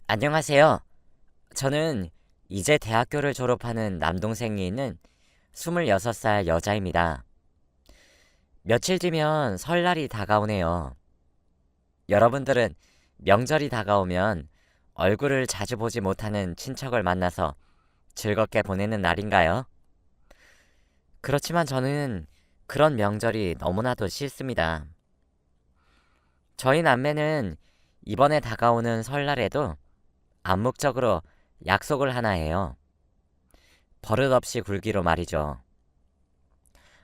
안녕하세요. 저는 이제 대학교를 졸업하는 남동생이 있는 26살 여자입니다. 며칠 뒤면 설날이 다가오네요. 여러분들은 명절이 다가오면 얼굴을 자주 보지 못하는 친척을 만나서 즐겁게 보내는 날인가요? 그렇지만 저는 그런 명절이 너무나도 싫습니다. 저희 남매는 이번에 다가오는 설날에도 암묵적으로 약속을 하나 해요. 버릇없이 굴기로 말이죠.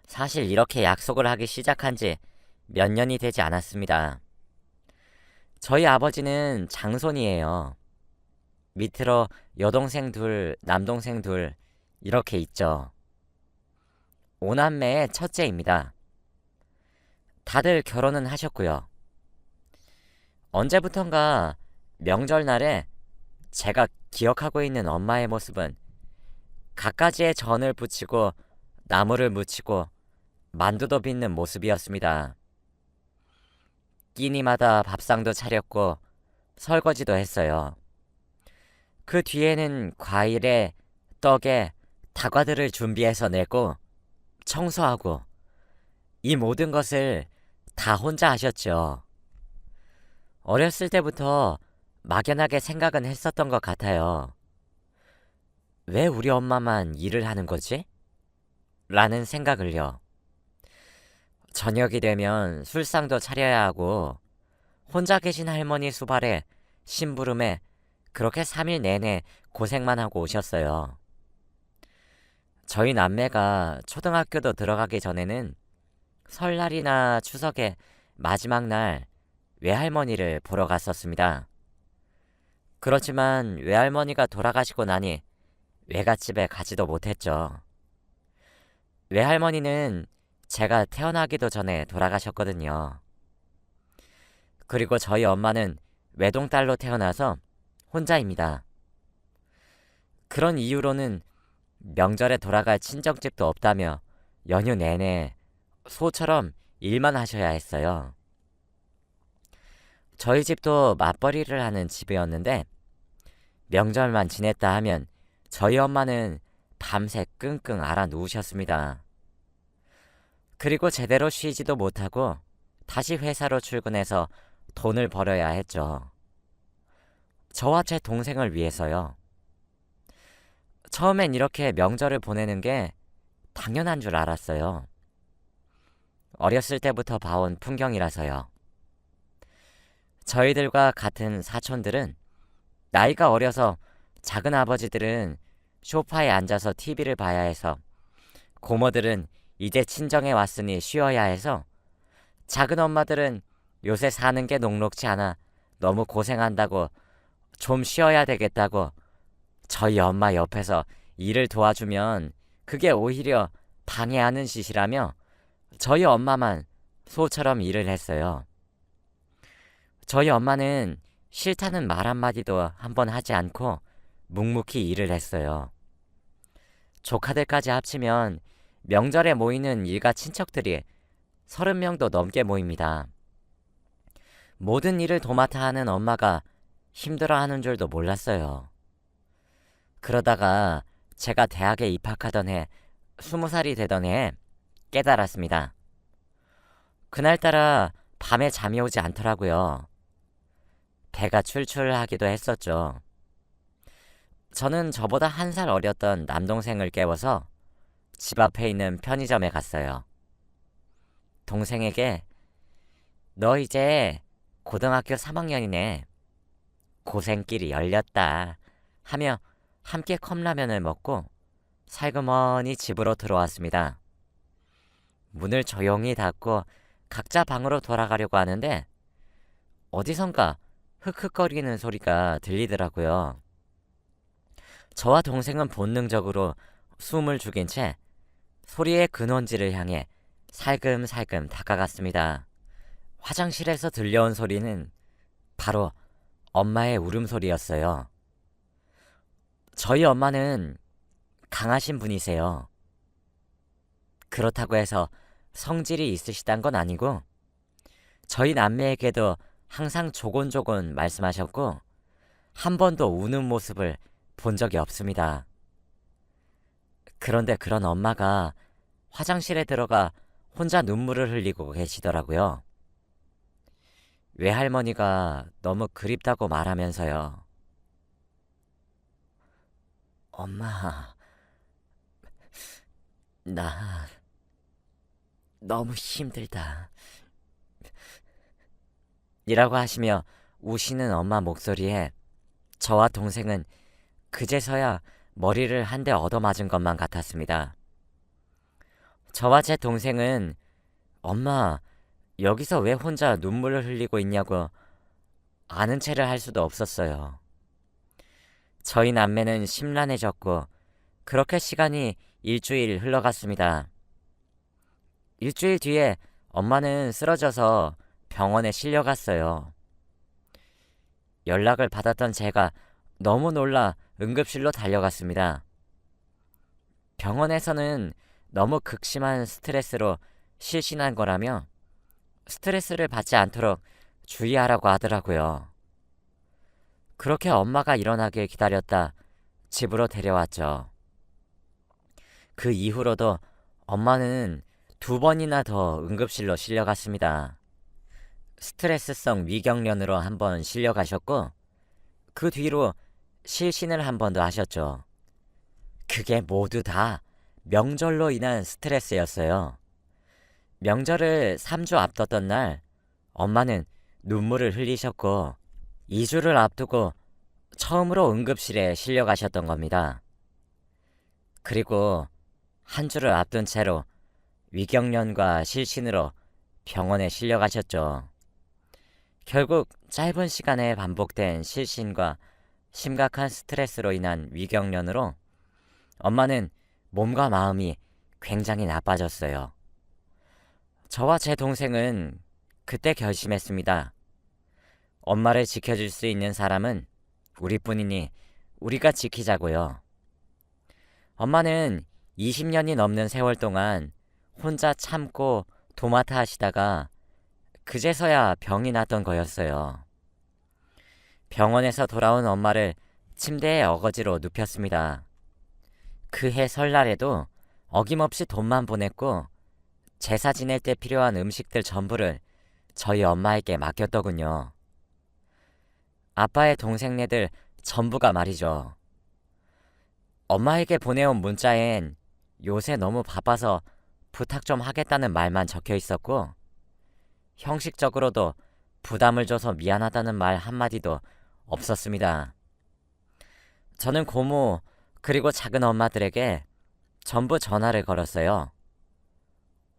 사실 이렇게 약속을 하기 시작한 지 몇 년이 되지 않았습니다. 저희 아버지는 장손이에요. 밑으로 여동생 둘, 남동생 둘, 이렇게 있죠. 오남매의 첫째입니다. 다들 결혼은 하셨고요. 언제부턴가 명절날에 제가 기억하고 있는 엄마의 모습은 갖가지의 전을 부치고 나무를 묻히고 만두도 빚는 모습이었습니다. 끼니마다 밥상도 차렸고 설거지도 했어요. 그 뒤에는 과일에 떡에 다과들을 준비해서 내고 청소하고 이 모든 것을 다 혼자 하셨죠. 어렸을 때부터 막연하게 생각은 했었던 것 같아요. 왜 우리 엄마만 일을 하는 거지? 라는 생각을요. 저녁이 되면 술상도 차려야 하고 혼자 계신 할머니 수발에 심부름에 그렇게 3일 내내 고생만 하고 오셨어요. 저희 남매가 초등학교도 들어가기 전에는 설날이나 추석의 마지막 날 외할머니를 보러 갔었습니다. 그렇지만 외할머니가 돌아가시고 나니 외갓집에 가지도 못했죠. 외할머니는 제가 태어나기도 전에 돌아가셨거든요. 그리고 저희 엄마는 외동딸로 태어나서 혼자입니다. 그런 이유로는 명절에 돌아갈 친정집도 없다며 연휴 내내 소처럼 일만 하셔야 했어요. 저희 집도 맞벌이를 하는 집이었는데 명절만 지냈다 하면 저희 엄마는 밤새 끙끙 앓아 누우셨습니다. 그리고 제대로 쉬지도 못하고 다시 회사로 출근해서 돈을 벌어야 했죠. 저와 제 동생을 위해서요. 처음엔 이렇게 명절을 보내는 게 당연한 줄 알았어요. 어렸을 때부터 봐온 풍경이라서요. 저희들과 같은 사촌들은 나이가 어려서 작은 아버지들은 소파에 앉아서 TV를 봐야 해서 고모들은 이제 친정에 왔으니 쉬어야 해서 작은 엄마들은 요새 사는 게 녹록지 않아 너무 고생한다고 좀 쉬어야 되겠다고 저희 엄마 옆에서 일을 도와주면 그게 오히려 방해하는 짓이라며 저희 엄마만 소처럼 일을 했어요. 저희 엄마는 싫다는 말 한마디도 한번 하지 않고 묵묵히 일을 했어요. 조카들까지 합치면 명절에 모이는 일가 친척들이 30명도 넘게 모입니다. 모든 일을 도맡아 하는 엄마가 힘들어하는 줄도 몰랐어요. 그러다가 제가 대학에 입학하던 해 20살이 되던 해에 깨달았습니다. 그날따라 밤에 잠이 오지 않더라고요. 배가 출출하기도 했었죠. 저는 저보다 1살 어렸던 남동생을 깨워서 집 앞에 있는 편의점에 갔어요. 동생에게 너 이제 고등학교 3학년이네. 고생길이 열렸다. 하며 함께 컵라면을 먹고 살그머니 집으로 들어왔습니다. 문을 조용히 닫고 각자 방으로 돌아가려고 하는데 어디선가 흑흑거리는 소리가 들리더라고요. 저와 동생은 본능적으로 숨을 죽인 채 소리의 근원지를 향해 살금살금 다가갔습니다. 화장실에서 들려온 소리는 바로 엄마의 울음소리였어요. 저희 엄마는 강하신 분이세요. 그렇다고 해서 성질이 있으시단 건 아니고 저희 남매에게도 항상 조곤조곤 말씀하셨고 한 번도 우는 모습을 본 적이 없습니다. 그런데 그런 엄마가 화장실에 들어가 혼자 눈물을 흘리고 계시더라고요. 외할머니가 너무 그립다고 말하면서요. 엄마, 나 너무 힘들다. 이라고 하시며 우시는 엄마 목소리에 저와 동생은 그제서야 머리를 한 대 얻어맞은 것만 같았습니다. 저와 제 동생은 엄마, 여기서 왜 혼자 눈물을 흘리고 있냐고 아는 체를 할 수도 없었어요. 저희 남매는 심란해졌고 그렇게 시간이 일주일 흘러갔습니다. 일주일 뒤에 엄마는 쓰러져서 병원에 실려갔어요. 연락을 받았던 제가 너무 놀라 응급실로 달려갔습니다. 병원에서는 너무 극심한 스트레스로 실신한 거라며 스트레스를 받지 않도록 주의하라고 하더라고요. 그렇게 엄마가 일어나길 기다렸다 집으로 데려왔죠. 그 이후로도 엄마는 2번이나 더 응급실로 실려갔습니다. 스트레스성 위경련으로 한 번 실려가셨고 그 뒤로 실신을 한 번 더 하셨죠. 그게 모두 다 명절로 인한 스트레스였어요. 명절을 3주 앞뒀던 날 엄마는 눈물을 흘리셨고 2주를 앞두고 처음으로 응급실에 실려가셨던 겁니다. 그리고 한 주를 앞둔 채로 위경련과 실신으로 병원에 실려가셨죠. 결국 짧은 시간에 반복된 실신과 심각한 스트레스로 인한 위경련으로 엄마는 몸과 마음이 굉장히 나빠졌어요. 저와 제 동생은 그때 결심했습니다. 엄마를 지켜줄 수 있는 사람은 우리뿐이니 우리가 지키자고요. 엄마는 20년이 넘는 세월 동안 혼자 참고 도맡아 하시다가 그제서야 병이 났던 거였어요. 병원에서 돌아온 엄마를 침대에 어거지로 눕혔습니다. 그해 설날에도 어김없이 돈만 보냈고 제사 지낼 때 필요한 음식들 전부를 저희 엄마에게 맡겼더군요. 아빠의 동생네들 전부가 말이죠. 엄마에게 보내온 문자엔 요새 너무 바빠서 부탁 좀 하겠다는 말만 적혀 있었고 형식적으로도 부담을 줘서 미안하다는 말 한마디도 없었습니다. 저는 고모 그리고 작은 엄마들에게 전부 전화를 걸었어요.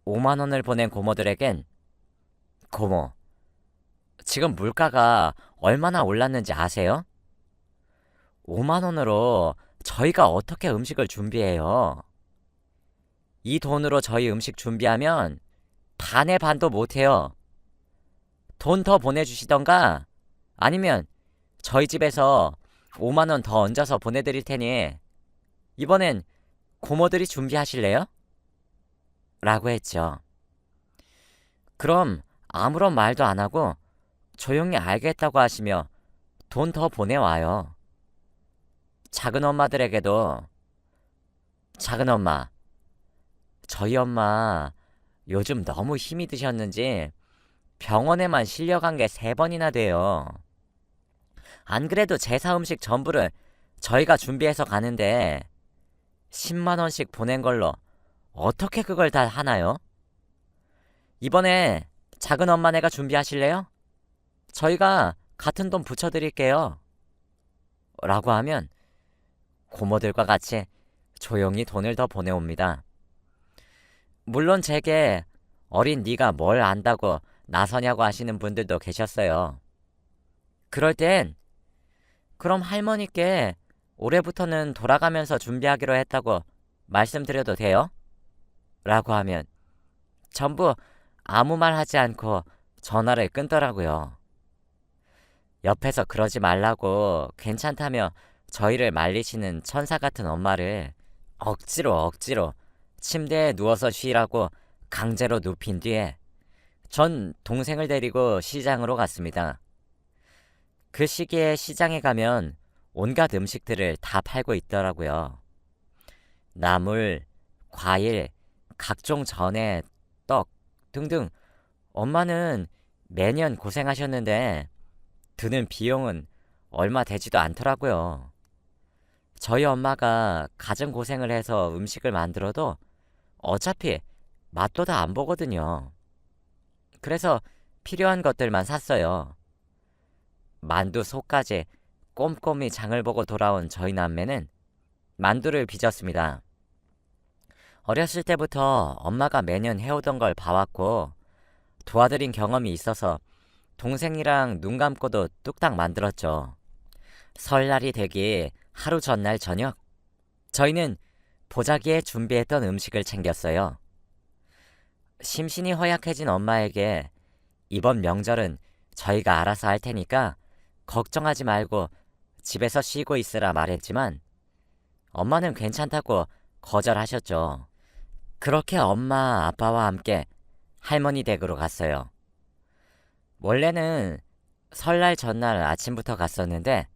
5만 원을 보낸 고모들에겐 고모, 지금 물가가 얼마나 올랐는지 아세요? 5만 원으로 저희가 어떻게 음식을 준비해요? 이 돈으로 저희 음식 준비하면 반의 반도 못해요. 돈 더 보내주시던가 아니면 저희 집에서 5만 원 더 얹어서 보내드릴 테니 이번엔 고모들이 준비하실래요? 라고 했죠. 그럼 아무런 말도 안 하고 조용히 알겠다고 하시며 돈 더 보내와요. 작은 엄마들에게도 작은 엄마, 저희 엄마 요즘 너무 힘이 드셨는지 병원에만 실려간 게 3번이나 돼요. 안 그래도 제사 음식 전부를 저희가 준비해서 가는데 10만 원씩 보낸 걸로 어떻게 그걸 다 하나요? 이번에 작은 엄마네가 준비하실래요? 저희가 같은 돈 붙여드릴게요. 라고 하면 고모들과 같이 조용히 돈을 더 보내옵니다. 물론 제게 어린 네가 뭘 안다고 나서냐고 하시는 분들도 계셨어요. 그럴 땐 그럼 할머니께 올해부터는 돌아가면서 준비하기로 했다고 말씀드려도 돼요? 라고 하면 전부 아무 말 하지 않고 전화를 끊더라고요. 옆에서 그러지 말라고 괜찮다며 저희를 말리시는 천사 같은 엄마를 억지로 침대에 누워서 쉬라고 강제로 눕힌 뒤에 전 동생을 데리고 시장으로 갔습니다. 그 시기에 시장에 가면 온갖 음식들을 다 팔고 있더라고요. 나물, 과일, 각종 전에 떡 등등. 엄마는 매년 고생하셨는데 드는 비용은 얼마 되지도 않더라고요. 저희 엄마가 가정 고생을 해서 음식을 만들어도 어차피 맛도 다 안 보거든요. 그래서 필요한 것들만 샀어요. 만두 속까지 꼼꼼히 장을 보고 돌아온 저희 남매는 만두를 빚었습니다. 어렸을 때부터 엄마가 매년 해오던 걸 봐왔고 도와드린 경험이 있어서 동생이랑 눈 감고도 뚝딱 만들었죠. 설날이 되기 하루 전날 저녁, 저희는 보자기에 준비했던 음식을 챙겼어요. 심신이 허약해진 엄마에게 이번 명절은 저희가 알아서 할 테니까 걱정하지 말고 집에서 쉬고 있으라 말했지만 엄마는 괜찮다고 거절하셨죠. 그렇게 엄마, 아빠와 함께 할머니 댁으로 갔어요. 원래는 설날 전날 아침부터 갔었는데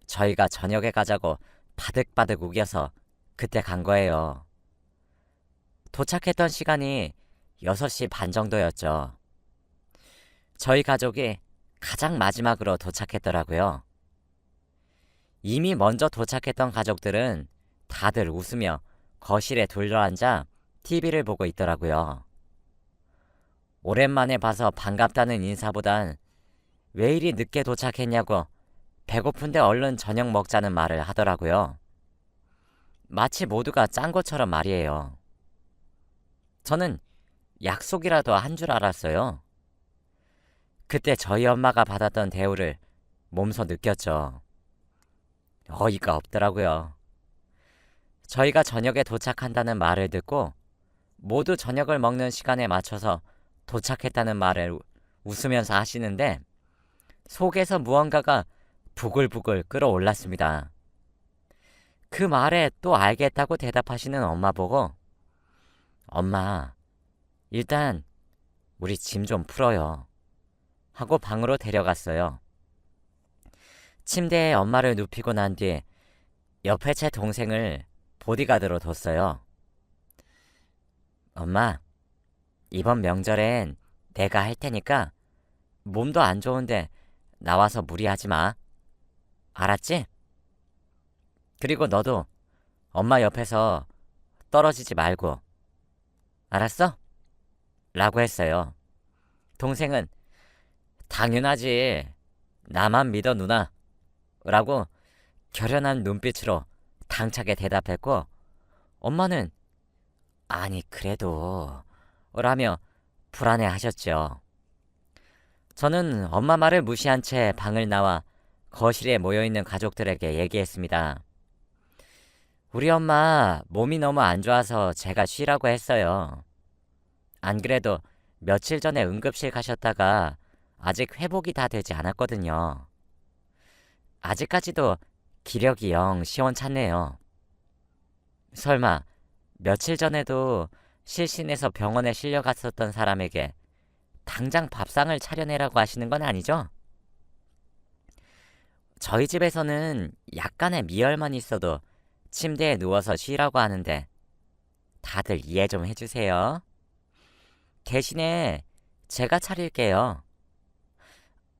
저희가 저녁에 가자고 바득바득 우겨서 그때 간 거예요. 도착했던 시간이 6시 반 정도였죠. 저희 가족이 가장 마지막으로 도착했더라고요. 이미 먼저 도착했던 가족들은 다들 웃으며 거실에 둘러앉아 TV를 보고 있더라고요. 오랜만에 봐서 반갑다는 인사보단 왜 이리 늦게 도착했냐고 배고픈데 얼른 저녁 먹자는 말을 하더라고요. 마치 모두가 짠 것처럼 말이에요. 저는 약속이라도 한 줄 알았어요. 그때 저희 엄마가 받았던 대우를 몸소 느꼈죠. 어이가 없더라고요. 저희가 저녁에 도착한다는 말을 듣고 모두 저녁을 먹는 시간에 맞춰서 도착했다는 말을 웃으면서 하시는데 속에서 무언가가 부글부글 끓어올랐습니다. 그 말에 또 알겠다고 대답하시는 엄마 보고 엄마, 일단 우리 짐 좀 풀어요 하고 방으로 데려갔어요. 침대에 엄마를 눕히고 난 뒤 옆에 제 동생을 보디가드로 뒀어요. 엄마, 이번 명절엔 내가 할 테니까 몸도 안 좋은데 나와서 무리하지 마. 알았지? 그리고 너도 엄마 옆에서 떨어지지 말고. 알았어? 라고 했어요. 동생은 당연하지. 나만 믿어 누나. 라고 결연한 눈빛으로 당차게 대답했고 엄마는 아니 그래도 라며 불안해하셨죠. 저는 엄마 말을 무시한 채 방을 나와 거실에 모여있는 가족들에게 얘기했습니다. 우리 엄마 몸이 너무 안 좋아서 제가 쉬라고 했어요. 안 그래도 며칠 전에 응급실 가셨다가 아직 회복이 다 되지 않았거든요. 아직까지도 기력이 영 시원찮네요. 설마 며칠 전에도 실신해서 병원에 실려갔었던 사람에게 당장 밥상을 차려내라고 하시는 건 아니죠? 저희 집에서는 약간의 미열만 있어도 침대에 누워서 쉬라고 하는데 다들 이해 좀 해주세요. 대신에 제가 차릴게요.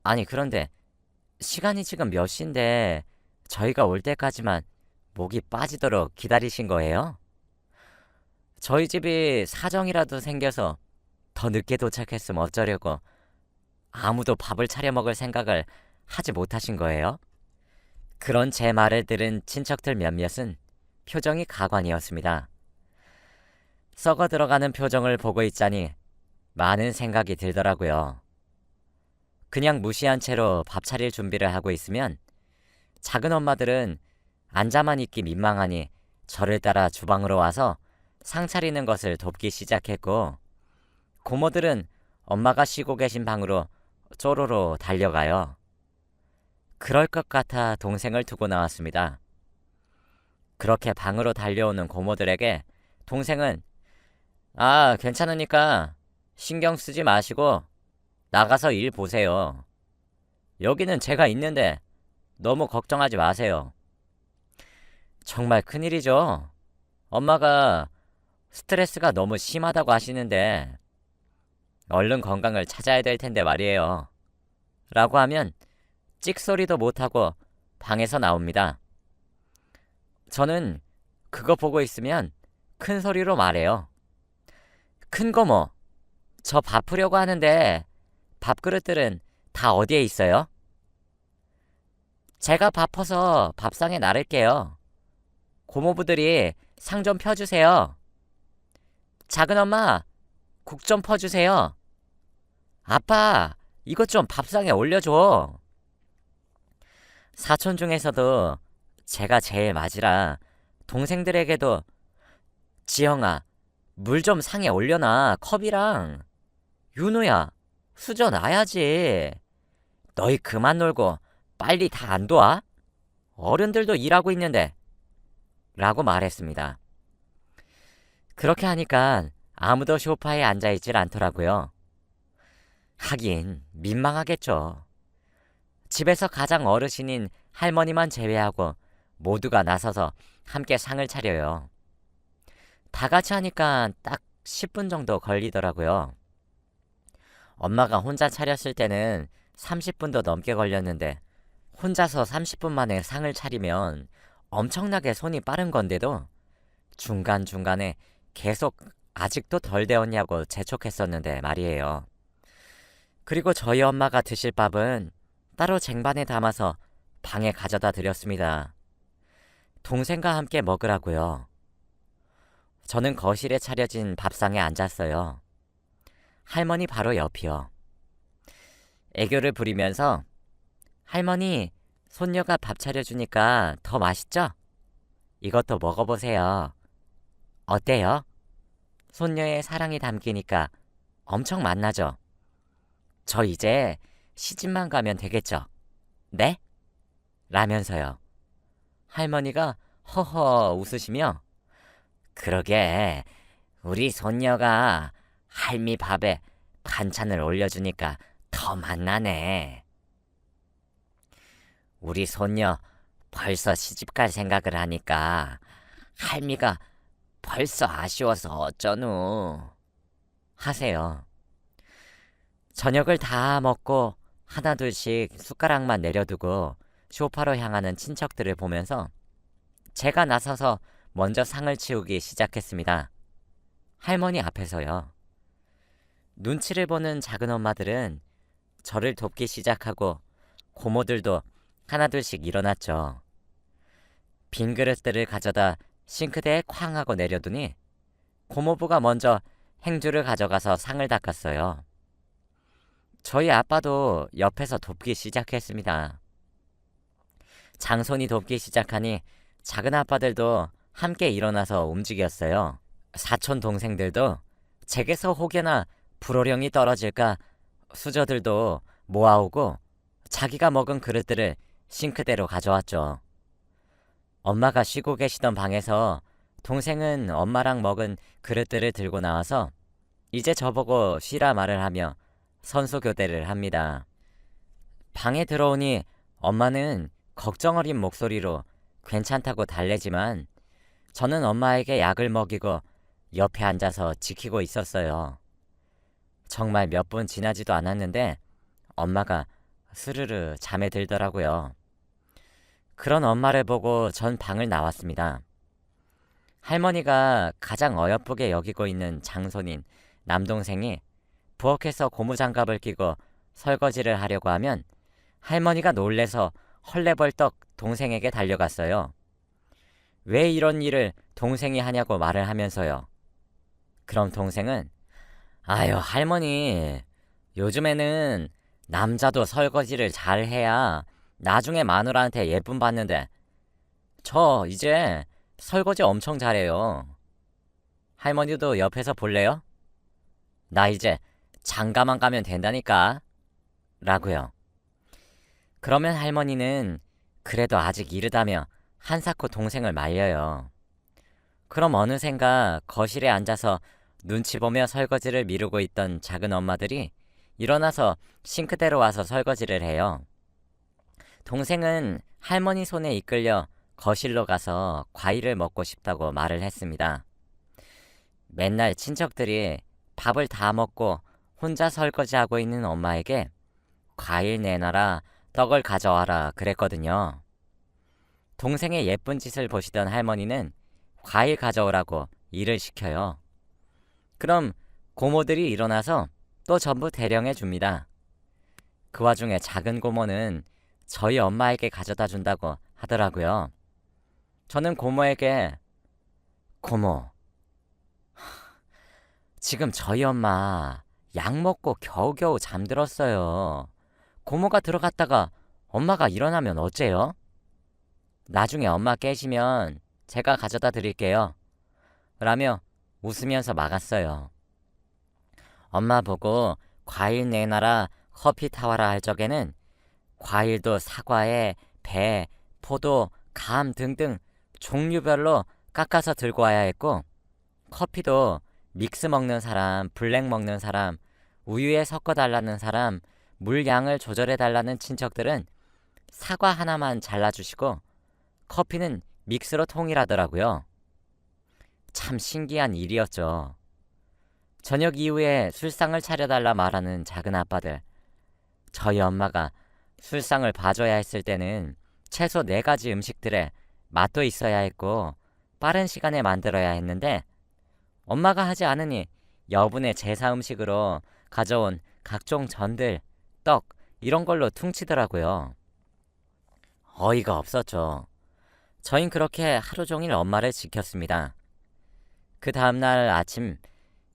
아니 그런데 시간이 지금 몇 시인데 저희가 올 때까지만 목이 빠지도록 기다리신 거예요? 저희 집이 사정이라도 생겨서 더 늦게 도착했으면 어쩌려고 아무도 밥을 차려 먹을 생각을 하지 못하신 거예요? 그런 제 말을 들은 친척들 몇몇은 표정이 가관이었습니다. 썩어 들어가는 표정을 보고 있자니 많은 생각이 들더라고요. 그냥 무시한 채로 밥 차릴 준비를 하고 있으면 작은 엄마들은 앉아만 있기 민망하니 저를 따라 주방으로 와서 상 차리는 것을 돕기 시작했고 고모들은 엄마가 쉬고 계신 방으로 쪼로로 달려가요. 그럴 것 같아 동생을 두고 나왔습니다. 그렇게 방으로 달려오는 고모들에게 동생은 괜찮으니까 신경 쓰지 마시고 나가서 일 보세요. 여기는 제가 있는데 너무 걱정하지 마세요. 정말 큰일이죠. 엄마가 스트레스가 너무 심하다고 하시는데 얼른 건강을 찾아야 될 텐데 말이에요. 라고 하면 찍소리도 못하고 방에서 나옵니다. 저는 그거 보고 있으면 큰 소리로 말해요. 큰 거 뭐? 저 밥으려고 하는데 밥그릇들은 다 어디에 있어요? 제가 바빠서 밥상에 나를게요. 고모부들이 상 좀 펴주세요. 작은 엄마, 국 좀 퍼주세요. 아빠, 이것 좀 밥상에 올려줘. 사촌 중에서도 제가 제일 맞이라 동생들에게도 지영아, 물 좀 상에 올려놔, 컵이랑. 윤우야, 수저 놔야지. 너희 그만 놀고 빨리 다 안 도와? 어른들도 일하고 있는데. 라고 말했습니다. 그렇게 하니까 아무도 소파에 앉아있질 않더라고요. 하긴 민망하겠죠. 집에서 가장 어르신인 할머니만 제외하고 모두가 나서서 함께 상을 차려요. 다 같이 하니까 딱 10분 정도 걸리더라고요. 엄마가 혼자 차렸을 때는 30분도 넘게 걸렸는데 혼자서 30분 만에 상을 차리면 엄청나게 손이 빠른 건데도 중간중간에 계속 아직도 덜 데웠냐고 재촉했었는데 말이에요. 그리고 저희 엄마가 드실 밥은 따로 쟁반에 담아서 방에 가져다 드렸습니다. 동생과 함께 먹으라고요. 저는 거실에 차려진 밥상에 앉았어요. 할머니 바로 옆이요. 애교를 부리면서 할머니, 손녀가 밥 차려주니까 더 맛있죠? 이것도 먹어보세요. 어때요? 손녀의 사랑이 담기니까 엄청 맛나죠? 저 이제 시집만 가면 되겠죠? 네? 라면서요. 할머니가 허허 웃으시며 그러게 우리 손녀가 할미 밥에 반찬을 올려주니까 더 맛나네. 우리 손녀 벌써 시집갈 생각을 하니까 할미가 벌써 아쉬워서 어쩌누 하세요. 저녁을 다 먹고 하나둘씩 숟가락만 내려두고 소파로 향하는 친척들을 보면서 제가 나서서 먼저 상을 치우기 시작했습니다. 할머니 앞에서요. 눈치를 보는 작은 엄마들은 저를 돕기 시작하고 고모들도 하나둘씩 일어났죠. 빈 그릇들을 가져다 싱크대에 쾅 하고 내려두니 고모부가 먼저 행주를 가져가서 상을 닦았어요. 저희 아빠도 옆에서 돕기 시작했습니다. 장손이 돕기 시작하니 작은 아빠들도 함께 일어나서 움직였어요. 사촌 동생들도 제게서 혹여나 불호령이 떨어질까 수저들도 모아오고 자기가 먹은 그릇들을 싱크대로 가져왔죠. 엄마가 쉬고 계시던 방에서 동생은 엄마랑 먹은 그릇들을 들고 나와서 이제 저보고 쉬라 말을 하며 선수교대를 합니다. 방에 들어오니 엄마는 걱정 어린 목소리로 괜찮다고 달래지만 저는 엄마에게 약을 먹이고 옆에 앉아서 지키고 있었어요. 정말 몇 분 지나지도 않았는데 엄마가 스르르 잠에 들더라고요. 그런 엄마를 보고 전 방을 나왔습니다. 할머니가 가장 어여쁘게 여기고 있는 장손인 남동생이 부엌에서 고무장갑을 끼고 설거지를 하려고 하면 할머니가 놀래서 헐레벌떡 동생에게 달려갔어요. 왜 이런 일을 동생이 하냐고 말을 하면서요. 그럼 동생은 아유 할머니 요즘에는 남자도 설거지를 잘 해야 나중에 마누라한테 예쁨 받는데 저 이제 설거지 엄청 잘해요. 할머니도 옆에서 볼래요? 나 이제 장가만 가면 된다니까 라고요. 그러면 할머니는 그래도 아직 이르다며 한사코 동생을 말려요. 그럼 어느샌가 거실에 앉아서 눈치 보며 설거지를 미루고 있던 작은 엄마들이 일어나서 싱크대로 와서 설거지를 해요. 동생은 할머니 손에 이끌려 거실로 가서 과일을 먹고 싶다고 말을 했습니다. 맨날 친척들이 밥을 다 먹고 혼자 설거지하고 있는 엄마에게 과일 내놔라, 떡을 가져와라 그랬거든요. 동생의 예쁜 짓을 보시던 할머니는 과일 가져오라고 일을 시켜요. 그럼 고모들이 일어나서 또 전부 대령해 줍니다. 그 와중에 작은 고모는 저희 엄마에게 가져다 준다고 하더라고요. 저는 고모에게 고모, 지금 저희 엄마 약 먹고 겨우겨우 잠들었어요. 고모가 들어갔다가 엄마가 일어나면 어째요? 나중에 엄마 깨시면 제가 가져다 드릴게요. 라며 웃으면서 막았어요. 엄마 보고 과일 내놔라, 커피 타와라 할 적에는 과일도 사과에 배, 포도, 감 등등 종류별로 깎아서 들고 와야 했고, 커피도 믹스 먹는 사람, 블랙 먹는 사람, 우유에 섞어달라는 사람, 물 양을 조절해달라는 친척들은 사과 하나만 잘라주시고 커피는 믹스로 통일하더라고요. 참 신기한 일이었죠. 저녁 이후에 술상을 차려달라 말하는 작은 아빠들. 저희 엄마가 술상을 봐줘야 했을 때는 최소 4가지 음식들에 맛도 있어야 했고 빠른 시간에 만들어야 했는데, 엄마가 하지 않으니 여분의 제사 음식으로 가져온 각종 전들, 떡 이런 걸로 퉁치더라고요. 어이가 없었죠. 저흰 그렇게 하루 종일 엄마를 지켰습니다. 그 다음날 아침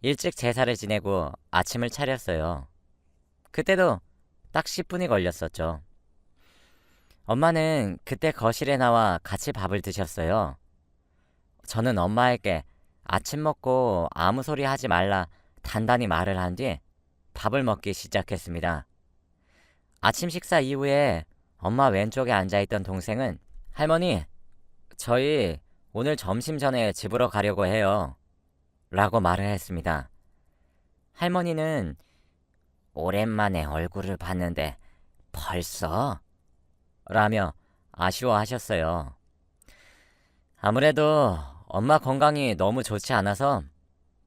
일찍 제사를 지내고 아침을 차렸어요. 그때도 딱 10분이 걸렸었죠. 엄마는 그때 거실에 나와 같이 밥을 드셨어요. 저는 엄마에게 아침 먹고 아무 소리 하지 말라 단단히 말을 한 뒤 밥을 먹기 시작했습니다. 아침 식사 이후에 엄마 왼쪽에 앉아있던 동생은 할머니, 저희 오늘 점심 전에 집으로 가려고 해요. 라고 말을 했습니다. 할머니는 오랜만에 얼굴을 봤는데 벌써? 라며 아쉬워하셨어요. 아무래도 엄마 건강이 너무 좋지 않아서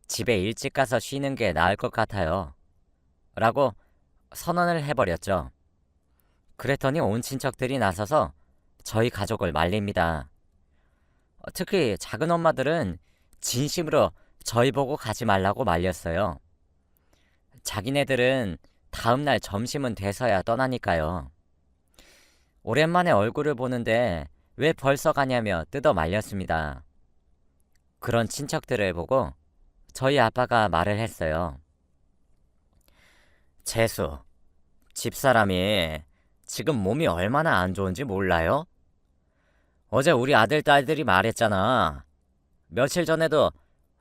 집에 일찍 가서 쉬는 게 나을 것 같아요. 라고 선언을 해버렸죠. 그랬더니 온 친척들이 나서서 저희 가족을 말립니다. 특히 작은 엄마들은 진심으로 저희 보고 가지 말라고 말렸어요. 자기네들은 다음날 점심은 돼서야 떠나니까요. 오랜만에 얼굴을 보는데 왜 벌써 가냐며 뜯어 말렸습니다. 그런 친척들을 보고 저희 아빠가 말을 했어요. 재수, 집사람이 지금 몸이 얼마나 안 좋은지 몰라요? 어제 우리 아들, 딸들이 말했잖아. 며칠 전에도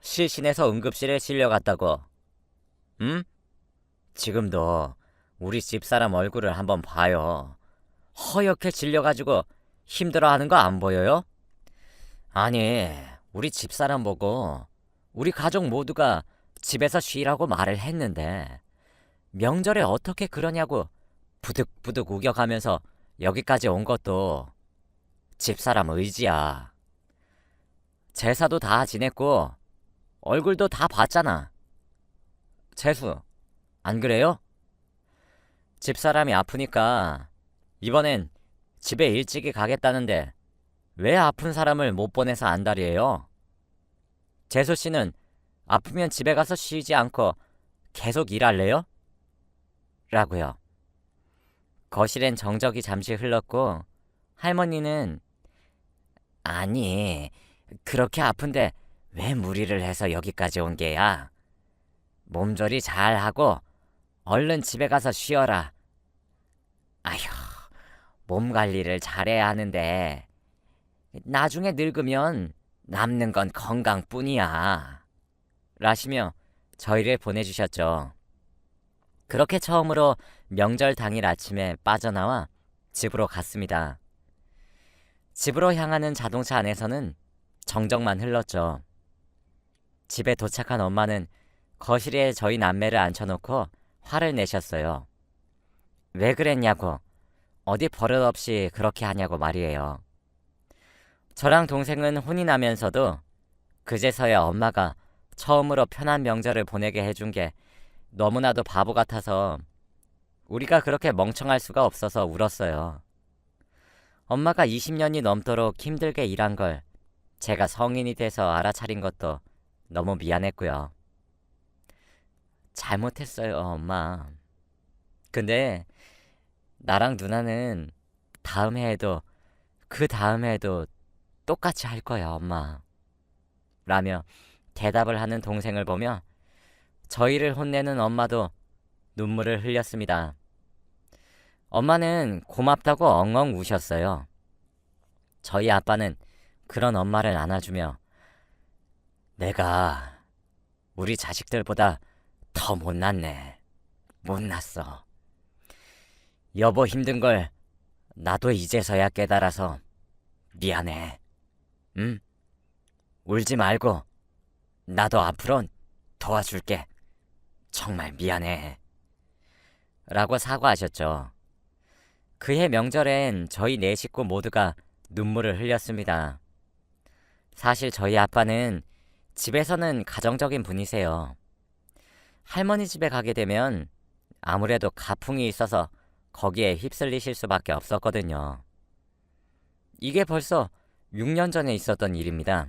실신해서 응급실에 실려갔다고. 응? 지금도 우리 집사람 얼굴을 한번 봐요. 허옇게 질려가지고 힘들어하는 거 안 보여요? 아니, 우리 집사람 보고 우리 가족 모두가 집에서 쉬라고 말을 했는데 명절에 어떻게 그러냐고 부득부득 우겨가면서 여기까지 온 것도 집사람 의지야. 제사도 다 지냈고 얼굴도 다 봤잖아. 재수, 안 그래요? 집사람이 아프니까 이번엔 집에 일찍이 가겠다는데 왜 아픈 사람을 못 보내서 안달이에요? 재수 씨는 아프면 집에 가서 쉬지 않고 계속 일할래요? 라고요. 거실엔 정적이 잠시 흘렀고 할머니는 아니, 그렇게 아픈데 왜 무리를 해서 여기까지 온 게야? 몸조리 잘하고 얼른 집에 가서 쉬어라. 아휴, 몸 관리를 잘해야 하는데 나중에 늙으면 남는 건 건강뿐이야. 라시며 저희를 보내주셨죠. 그렇게 처음으로 명절 당일 아침에 빠져나와 집으로 갔습니다. 집으로 향하는 자동차 안에서는 정적만 흘렀죠. 집에 도착한 엄마는 거실에 저희 남매를 앉혀놓고 화를 내셨어요. 왜 그랬냐고. 어디 버릇없이 그렇게 하냐고 말이에요. 저랑 동생은 혼이 나면서도 그제서야 엄마가 처음으로 편한 명절을 보내게 해준 게 너무나도 바보 같아서 우리가 그렇게 멍청할 수가 없어서 울었어요. 엄마가 20년이 넘도록 힘들게 일한 걸 제가 성인이 돼서 알아차린 것도 너무 미안했고요. 잘못했어요, 엄마. 근데 나랑 누나는 다음 해에도 그 다음 해에도 똑같이 할 거야, 엄마. 라며 대답을 하는 동생을 보며 저희를 혼내는 엄마도 눈물을 흘렸습니다. 엄마는 고맙다고 엉엉 우셨어요. 저희 아빠는 그런 엄마를 안아주며 내가 우리 자식들보다 더 못났네. 못났어. 여보 힘든 걸 나도 이제서야 깨달아서 미안해. 응? 울지 말고 나도 앞으론 도와줄게. 정말 미안해. 라고 사과하셨죠. 그해 명절엔 저희 네 식구 모두가 눈물을 흘렸습니다. 사실 저희 아빠는 집에서는 가정적인 분이세요. 할머니 집에 가게 되면 아무래도 가풍이 있어서 거기에 휩쓸리실 수밖에 없었거든요. 이게 벌써 6년 전에 있었던 일입니다.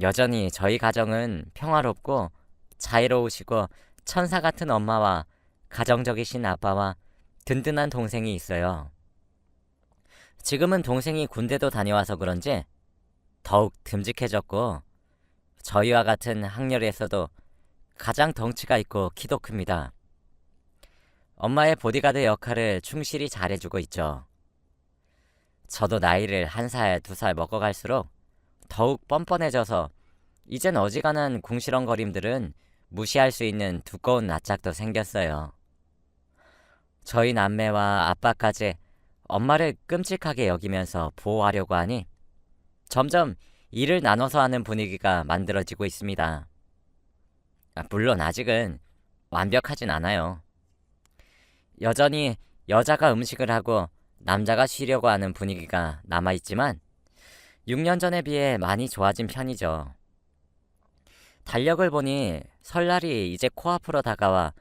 여전히 저희 가정은 평화롭고 자유로우시고 천사 같은 엄마와 가정적이신 아빠와 든든한 동생이 있어요. 지금은 동생이 군대도 다녀와서 그런지 더욱 듬직해졌고 저희와 같은 학렬에서도 가장 덩치가 있고 키도 큽니다. 엄마의 보디가드 역할을 충실히 잘해주고 있죠. 저도 나이를 1살, 2살 먹어갈수록 더욱 뻔뻔해져서 이젠 어지간한 궁시렁거림들은 무시할 수 있는 두꺼운 낯짝도 생겼어요. 저희 남매와 아빠까지 엄마를 끔찍하게 여기면서 보호하려고 하니 점점 일을 나눠서 하는 분위기가 만들어지고 있습니다. 물론 아직은 완벽하진 않아요. 여전히 여자가 음식을 하고 남자가 쉬려고 하는 분위기가 남아있지만 6년 전에 비해 많이 좋아진 편이죠. 달력을 보니 설날이 이제 코앞으로 다가와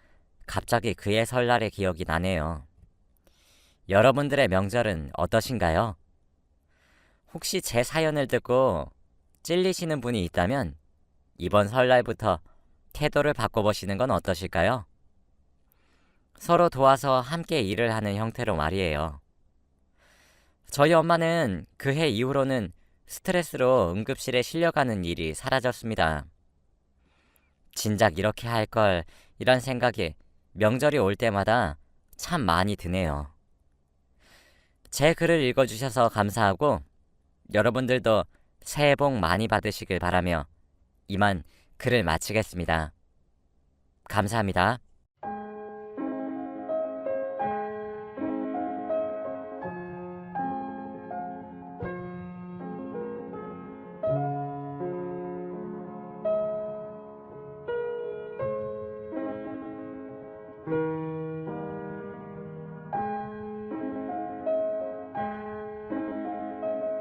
갑자기 그의 설날의 기억이 나네요. 여러분들의 명절은 어떠신가요? 혹시 제 사연을 듣고 찔리시는 분이 있다면 이번 설날부터 태도를 바꿔보시는 건 어떠실까요? 서로 도와서 함께 일을 하는 형태로 말이에요. 저희 엄마는 그해 이후로는 스트레스로 응급실에 실려가는 일이 사라졌습니다. 진작 이렇게 할 걸 이런 생각이 명절이 올 때마다 참 많이 드네요. 제 글을 읽어주셔서 감사하고 여러분들도 새해 복 많이 받으시길 바라며 이만 글을 마치겠습니다. 감사합니다.